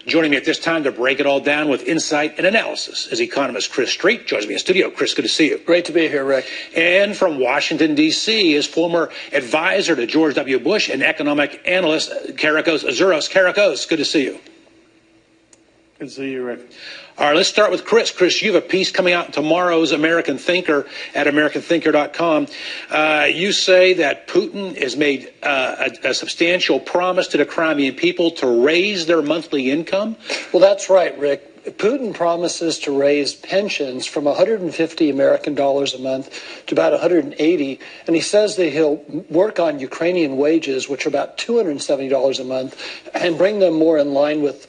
Joining me at this time to break it all down with insight and analysis is economist Chris Street. Joins me in studio. Chris, good to see you. Great to be here, Rick. And from Washington, D.C. is former advisor to George W. Bush and economic analyst Kereakos, Zuras. Kereakos, good to see you. Good to see you, Rick. All right, let's start with Chris. Chris, you have a piece coming out in tomorrow's American Thinker at AmericanThinker.com. You say that Putin has made a substantial promise to the Crimean people to raise their monthly income. Well, that's right, Rick. Putin promises to raise pensions from 150 American dollars a month to about 180, and he says that he'll work on Ukrainian wages, which are about $270 a month, and bring them more in line with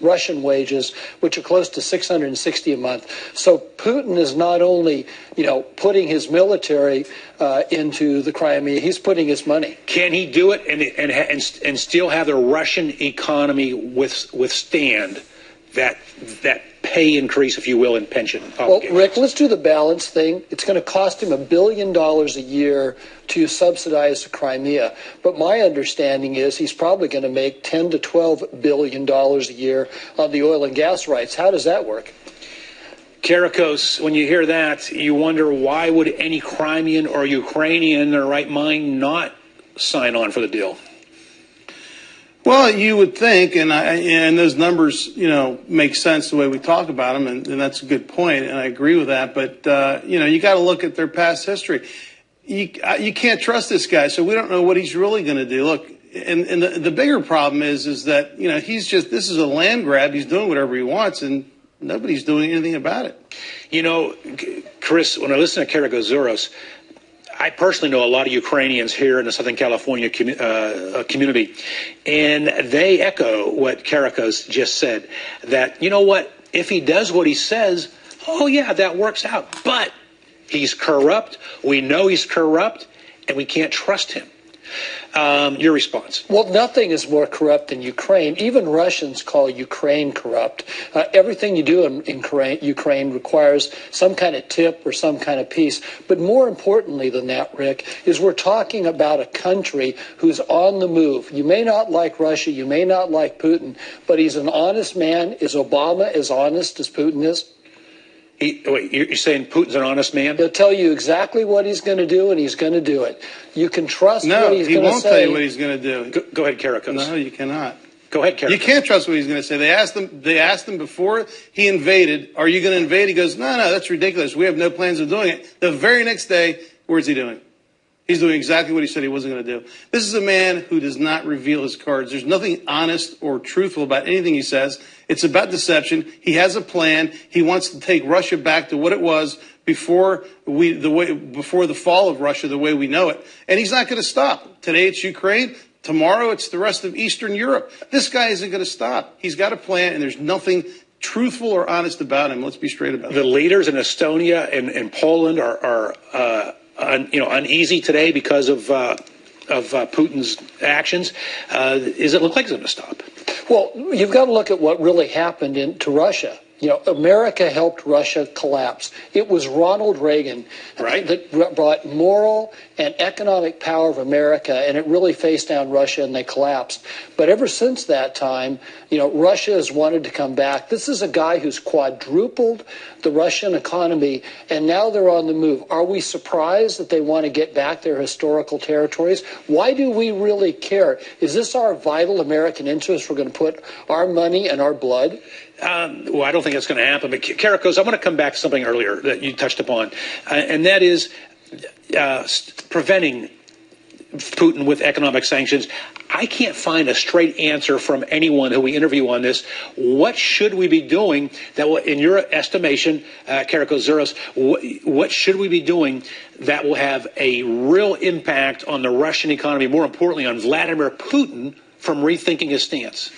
Russian wages, which are close to $660 a month. So Putin is not only, putting his military into the Crimea, he's putting his money. Can he do it and still have the Russian economy withstand that pay increase, if you will, in pension obligations? Well, Rick, let's do the balance thing. It's going to cost him $1 billion a year to subsidize the Crimea. But my understanding is he's probably going to make $10 to $12 billion a year on the oil and gas rights. How does that work? Kereakos, when you hear that, you wonder why would any Crimean or Ukrainian in their right mind not sign on for the deal? Well, you would think, and those numbers, make sense the way we talk about them, and that's a good point, and I agree with that. But you got to look at their past history. You can't trust this guy, so we don't know what he's really going to do. Look, and the bigger problem is that this is a land grab. He's doing whatever he wants, and nobody's doing anything about it. Chris, when I listen to Kereakos Zuras, I personally know a lot of Ukrainians here in the Southern California community, and they echo what Kereakos just said, that, if he does what he says, oh, yeah, that works out. But he's corrupt. We know he's corrupt, and we can't trust him. Your response? Well, nothing is more corrupt than Ukraine. Even Russians call Ukraine corrupt. Everything you do in Ukraine requires some kind of tip or some kind of peace. But more importantly than that, Rick, is we're talking about a country who's on the move. You may not like Russia, you may not like Putin, but he's an honest man. Is Obama as honest as Putin is? Wait, you're saying Putin's an honest man? He'll tell you exactly what he's going to do, and he's going to do it. You can trust what he's going to say. No, he won't tell you what he's going to do. Go ahead, Kereakos. No, you cannot. Go ahead, Kereakos. You can't trust what he's going to say. They asked him before he invaded, are you going to invade? He goes, no, that's ridiculous. We have no plans of doing it. The very next day, where's he doing? He's doing exactly what he said he wasn't going to do. This is a man who does not reveal his cards. There's nothing honest or truthful about anything he says. It's about deception. He has a plan. He wants to take Russia back to what it was before the fall of Russia, the way we know it. And he's not going to stop. Today it's Ukraine. Tomorrow it's the rest of Eastern Europe. This guy isn't going to stop. He's got a plan, and there's nothing truthful or honest about him. Let's be straight about it. The leaders in Estonia and Poland are uneasy today because of Putin's actions. Does it look like it's going to stop? Well, you've got to look at what really happened to Russia. America helped Russia collapse. It was Ronald Reagan that brought moral and economic power of America, and it really faced down Russia, and they collapsed. But ever since that time, Russia has wanted to come back. This is a guy who's quadrupled the Russian economy, and now they're on the move. Are we surprised that they want to get back their historical territories? Why do we really care? Is this our vital American interest? We're going to put our money and our blood? Well, I don't think that's going to happen. But Kereakos, I want to come back to something earlier that you touched upon, and that is preventing Putin with economic sanctions. I can't find a straight answer from anyone who we interview on this. What should we be doing that will, in your estimation, Kereakos Zuras, what should we be doing that will have a real impact on the Russian economy, more importantly on Vladimir Putin from rethinking his stance?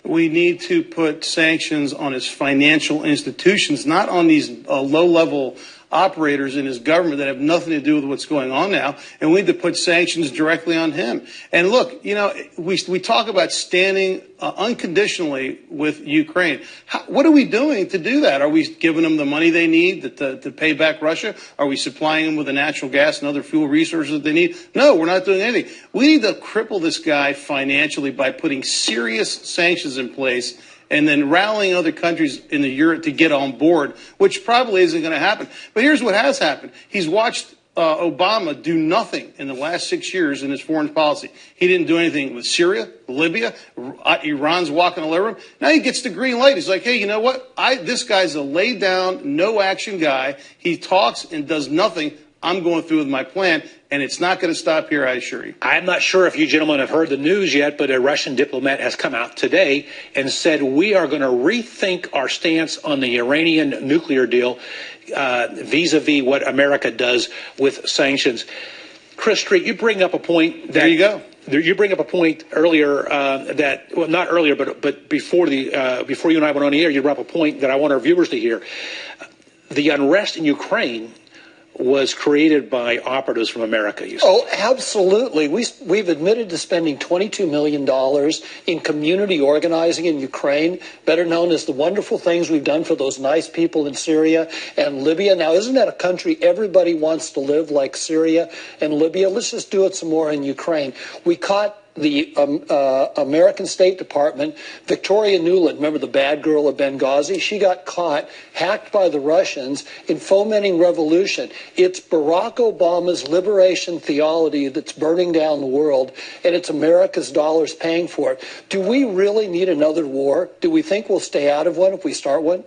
We need to put sanctions on his financial institutions, not on these low-level operators in his government that have nothing to do with what's going on now, and we need to put sanctions directly on him. And look, we talk about standing unconditionally with Ukraine. What are we doing to do that? Are we giving them the money they need to pay back Russia? Are we supplying them with the natural gas and other fuel resources that they need? No, we're not doing anything. We need to cripple this guy financially by putting serious sanctions in place and then rallying other countries in Europe to get on board, which probably isn't going to happen. But here's what has happened. He's watched Obama do nothing in the last 6 years in his foreign policy. He didn't do anything with Syria, Libya. Iran's walking all over him. Now he gets the green light. He's like, hey, you know what? This guy's a laid down, no action guy. He talks and does nothing. I'm going through with my plan, and it's not going to stop here, I assure you. I'm not sure if you gentlemen have heard the news yet, but a Russian diplomat has come out today and said we are going to rethink our stance on the Iranian nuclear deal vis-a-vis what America does with sanctions. Chris Street, you bring up a point that... There you go. You bring up a point earlier not earlier, but before you and I went on the air, you brought up a point that I want our viewers to hear. The unrest in Ukraine was created by operatives from America, you said. Oh, absolutely. We've admitted to spending $22 million in community organizing in Ukraine, better known as the wonderful things we've done for those nice people in Syria and Libya. Now, isn't that a country everybody wants to live like Syria and Libya? Let's just do it some more in Ukraine. We caught the American State Department, Victoria Nuland, remember the bad girl of Benghazi? She got caught, hacked by the Russians in fomenting revolution. It's Barack Obama's liberation theology that's burning down the world, and it's America's dollars paying for it. Do we really need another war? Do we think we'll stay out of one if we start one?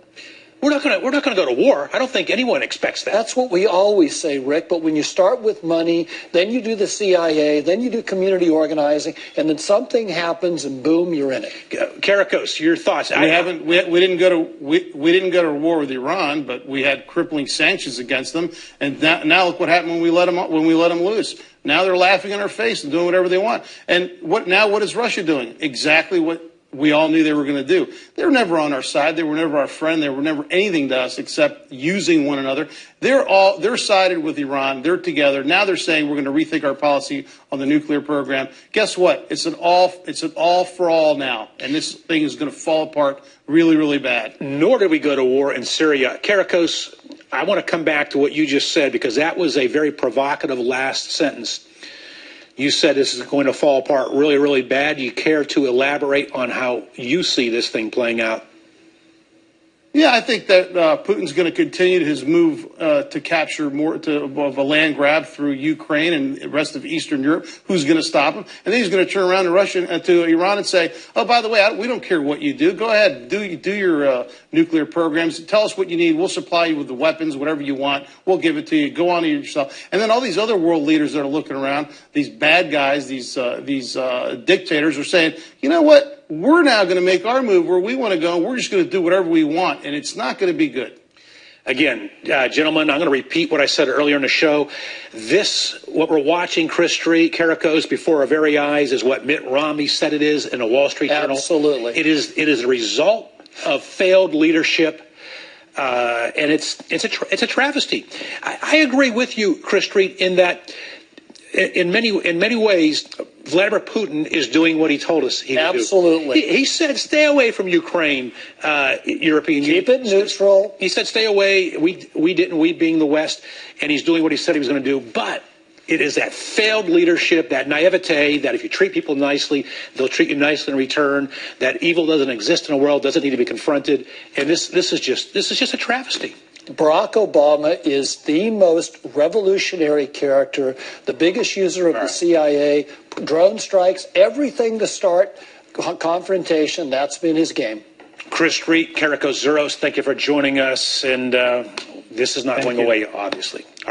We're not going to go to war. I don't think anyone expects that. That's what we always say, Rick. But when you start with money, then you do the CIA, then you do community organizing, and then something happens, and boom, you're in it. Kereakos, your thoughts? We didn't go to war with Iran, but we had crippling sanctions against them. And now look what happened when we let them loose. Now they're laughing in our face and doing whatever they want. And what is Russia doing? Exactly what we all knew they were going to do. They were never on our side. They were never our friend. They were never anything to us except using one another. They're sided with Iran. They're together. Now they're saying we're going to rethink our policy on the nuclear program. Guess what? It's an all for all now. And this thing is going to fall apart really, really bad. Nor did we go to war in Syria. Kereakos, I want to come back to what you just said because that was a very provocative last sentence. You said this is going to fall apart really, really bad. Do you care to elaborate on how you see this thing playing out? Yeah, I think that Putin's going to continue his move to capture more of a land grab through Ukraine and the rest of Eastern Europe. Who's going to stop him? And then he's going to turn around to Iran and say, "Oh, by the way, we don't care what you do. Go ahead, do your nuclear programs. Tell us what you need. We'll supply you with the weapons, whatever you want. We'll give it to you. Go on yourself." And then all these other world leaders that are looking around, these bad guys, these dictators, are saying, "You know what? We're now going to make our move where we want to go. And we're just going to do whatever we want, and it's not going to be good." Again, gentlemen, I'm going to repeat what I said earlier in the show. What we're watching, Chris Street, Kereakos, before our very eyes, is what Mitt Romney said it is in the Wall Street Journal. Absolutely. It is a result of failed leadership, and it's a travesty. I agree with you, Chris Street, in that in many ways, Vladimir Putin is doing what he told us he would do. Absolutely. He said, stay away from Ukraine, European Union. Keep it neutral. He said, stay away. We being the West, and he's doing what he said he was going to do. But it is that failed leadership, that naivete, that if you treat people nicely, they'll treat you nicely in return, that evil doesn't exist in the world, doesn't need to be confronted. And this is just a travesty. Barack Obama is the most revolutionary character, the biggest user of the CIA, drone strikes, everything to start confrontation. That's been his game. Chris Street, Kereakos, Zuras, thank you for joining us. And this is not going away, obviously. All right.